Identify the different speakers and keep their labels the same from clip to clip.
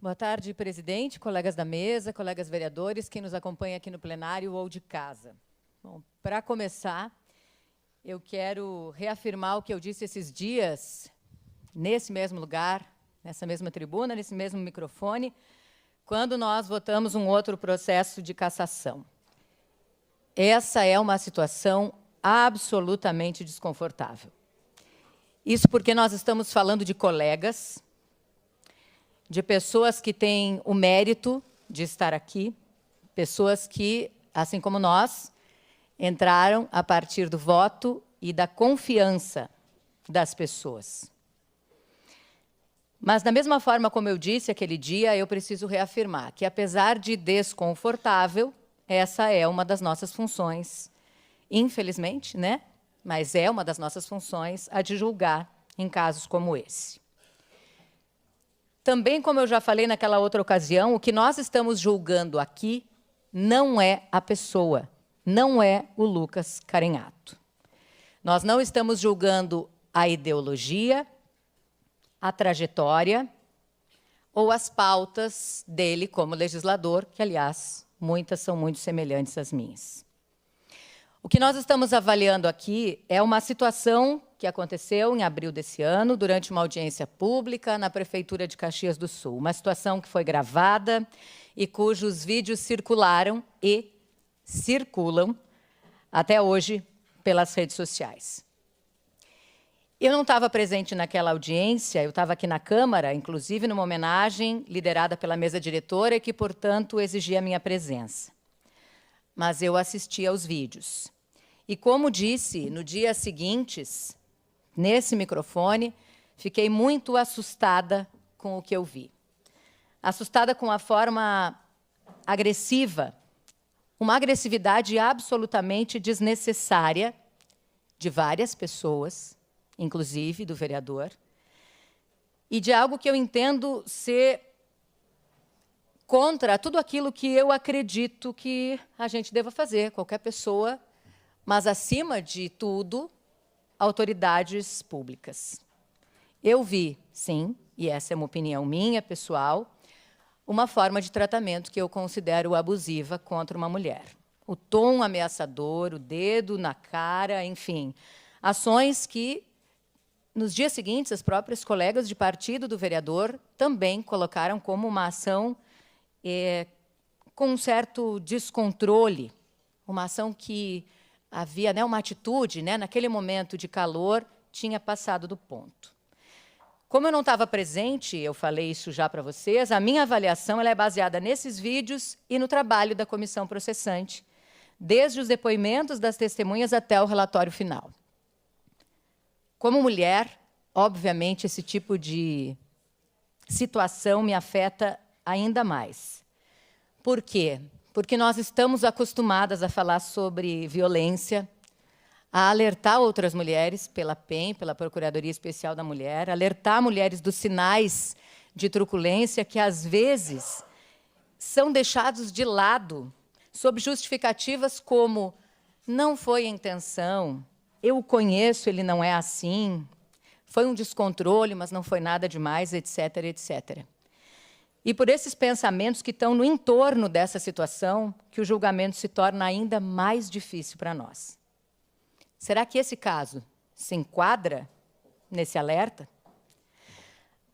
Speaker 1: Boa tarde, presidente, colegas da mesa, colegas vereadores, quem nos acompanha aqui no plenário ou de casa. Bom, para começar, eu quero reafirmar o que eu disse esses dias, nesse mesmo lugar, nessa mesma tribuna, nesse mesmo microfone, quando nós votamos um outro processo de cassação. Essa é uma situação absolutamente desconfortável. Isso porque nós estamos falando de colegas, de pessoas que têm o mérito de estar aqui, pessoas que, assim como nós, entraram a partir do voto e da confiança das pessoas. Mas, da mesma forma como eu disse aquele dia, eu preciso reafirmar que, apesar de desconfortável, essa é uma das nossas funções, infelizmente, né? Mas é uma das nossas funções a de julgar em casos como esse. Também, como eu já falei naquela outra ocasião, o que nós estamos julgando aqui não é a pessoa, não é o Lucas Carenhato. Nós não estamos julgando a ideologia, a trajetória ou as pautas dele como legislador, que, aliás, muitas são muito semelhantes às minhas. O que nós estamos avaliando aqui é uma situação que aconteceu em abril desse ano, durante uma audiência pública na Prefeitura de Caxias do Sul. Uma situação que foi gravada e cujos vídeos circularam e circulam até hoje pelas redes sociais. Eu não estava presente naquela audiência, eu estava aqui na Câmara, inclusive numa homenagem liderada pela mesa diretora e que, portanto, exigia a minha presença. Mas eu assisti aos vídeos. E, como disse, no dia seguintes, nesse microfone, fiquei muito assustada com o que eu vi. Assustada com a forma agressiva, uma agressividade absolutamente desnecessária de várias pessoas, inclusive do vereador, e de algo que eu entendo ser contra tudo aquilo que eu acredito que a gente deva fazer, qualquer pessoa, mas, acima de tudo, autoridades públicas. Eu vi, sim, e essa é uma opinião minha, pessoal, uma forma de tratamento que eu considero abusiva contra uma mulher. O tom ameaçador, o dedo na cara, enfim, ações que, nos dias seguintes, as próprias colegas de partido do vereador também colocaram como uma ação com um certo descontrole, uma ação que havia, né, uma atitude, né, naquele momento de calor, tinha passado do ponto. Como eu não estava presente, eu falei isso já para vocês, a minha avaliação ela é baseada nesses vídeos e no trabalho da comissão processante, desde os depoimentos das testemunhas até o relatório final. Como mulher, obviamente, esse tipo de situação me afeta ainda mais. Por quê? Porque nós estamos acostumadas a falar sobre violência, a alertar outras mulheres pela PEM, pela Procuradoria Especial da Mulher, alertar mulheres dos sinais de truculência que, às vezes, são deixados de lado sob justificativas como não foi a intenção, eu o conheço, ele não é assim, foi um descontrole, mas não foi nada demais, etc., etc. E por esses pensamentos que estão no entorno dessa situação, que o julgamento se torna ainda mais difícil para nós. Será que esse caso se enquadra nesse alerta?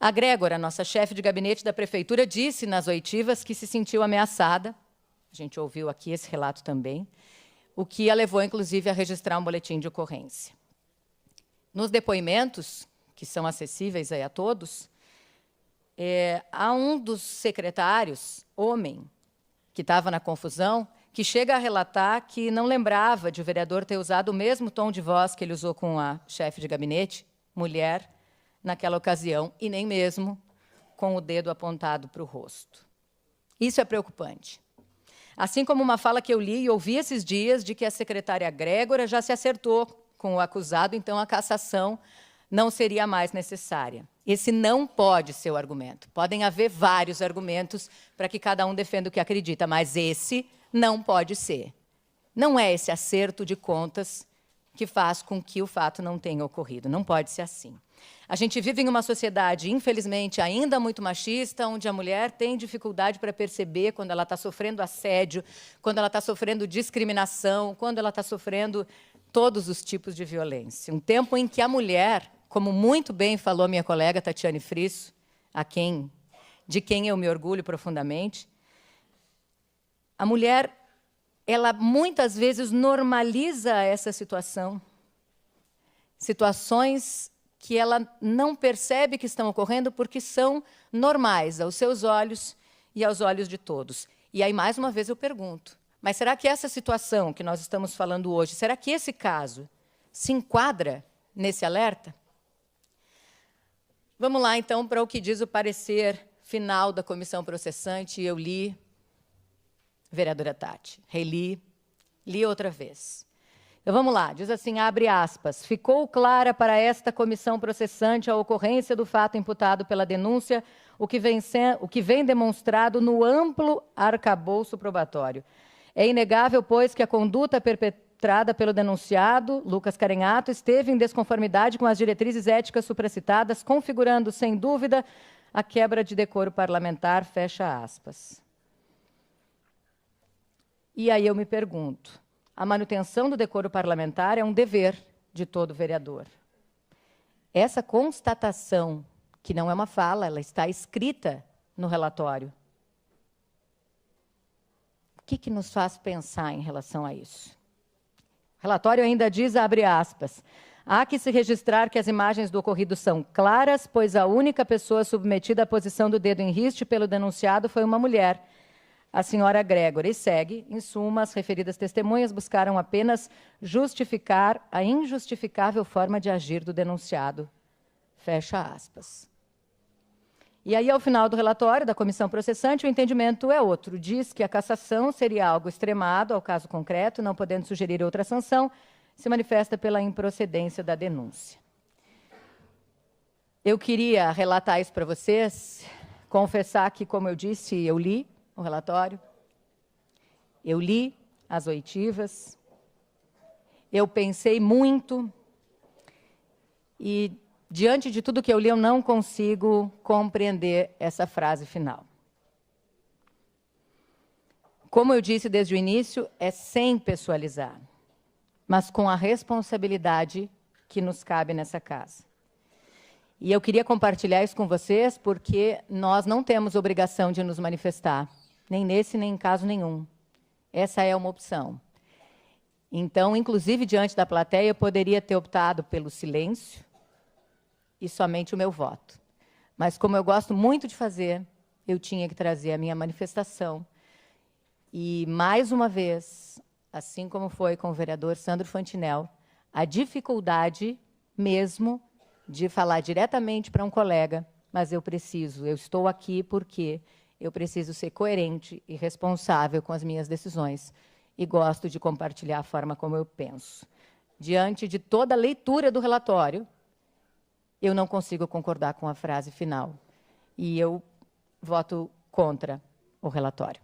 Speaker 1: A Grégora, nossa chefe de gabinete da Prefeitura, disse nas oitivas que se sentiu ameaçada, a gente ouviu aqui esse relato também, o que a levou, inclusive, a registrar um boletim de ocorrência. Nos depoimentos, que são acessíveis aí a todos, há um dos secretários, homem, que estava na confusão, que chega a relatar que não lembrava de o vereador ter usado o mesmo tom de voz que ele usou com a chefe de gabinete, mulher, naquela ocasião, e nem mesmo com o dedo apontado para o rosto. Isso é preocupante. Assim como uma fala que eu li e ouvi esses dias de que a secretária Grégora já se acertou com o acusado, então a cassação não seria mais necessária. Esse não pode ser o argumento. Podem haver vários argumentos para que cada um defenda o que acredita, mas esse não pode ser. Não é esse acerto de contas que faz com que o fato não tenha ocorrido. Não pode ser assim. A gente vive em uma sociedade, infelizmente, ainda muito machista, onde a mulher tem dificuldade para perceber quando ela está sofrendo assédio, quando ela está sofrendo discriminação, quando ela está sofrendo todos os tipos de violência. Um tempo em que a mulher, como muito bem falou minha colega Tatiane Frisso, de quem eu me orgulho profundamente, a mulher, ela muitas vezes normaliza essa situação, situações que ela não percebe que estão ocorrendo porque são normais aos seus olhos e aos olhos de todos. E aí, mais uma vez, eu pergunto, mas será que essa situação que nós estamos falando hoje, será que esse caso se enquadra nesse alerta? Vamos lá, então, para o que diz o parecer final da comissão processante. Eu li, vereadora Tati, reli, li outra vez. Então, vamos lá, diz assim, abre aspas, ficou clara para esta comissão processante a ocorrência do fato imputado pela denúncia, o que vem demonstrado no amplo arcabouço probatório. É inegável, pois, que a conduta perpetrada pelo denunciado, Lucas Carenhato, esteve em desconformidade com as diretrizes éticas supracitadas, configurando, sem dúvida, a quebra de decoro parlamentar, fecha aspas. E aí eu me pergunto, a manutenção do decoro parlamentar é um dever de todo vereador. Essa constatação, que não é uma fala, ela está escrita no relatório. O que nos faz pensar em relação a isso? O relatório ainda diz, abre aspas, há que se registrar que as imagens do ocorrido são claras, pois a única pessoa submetida à posição do dedo em riste pelo denunciado foi uma mulher, a senhora Gregory. E segue, em suma, as referidas testemunhas buscaram apenas justificar a injustificável forma de agir do denunciado. Fecha aspas. E aí, ao final do relatório da comissão processante, o entendimento é outro. Diz que a cassação seria algo extremado ao caso concreto, não podendo sugerir outra sanção, se manifesta pela improcedência da denúncia. Eu queria relatar isso para vocês, confessar que, como eu disse, eu li o relatório, eu li as oitivas, eu pensei muito e, diante de tudo que eu li, eu não consigo compreender essa frase final. Como eu disse desde o início, é sem pessoalizar, mas com a responsabilidade que nos cabe nessa casa. E eu queria compartilhar isso com vocês porque nós não temos obrigação de nos manifestar, nem nesse, nem em caso nenhum. Essa é uma opção. Então, inclusive, diante da plateia, eu poderia ter optado pelo silêncio e somente o meu voto. Mas, como eu gosto muito de fazer, eu tinha que trazer a minha manifestação. E, mais uma vez, assim como foi com o vereador Sandro Fantinel, a dificuldade mesmo de falar diretamente para um colega, mas eu estou aqui porque eu preciso ser coerente e responsável com as minhas decisões e gosto de compartilhar a forma como eu penso. Diante de toda a leitura do relatório, eu não consigo concordar com a frase final e eu voto contra o relatório.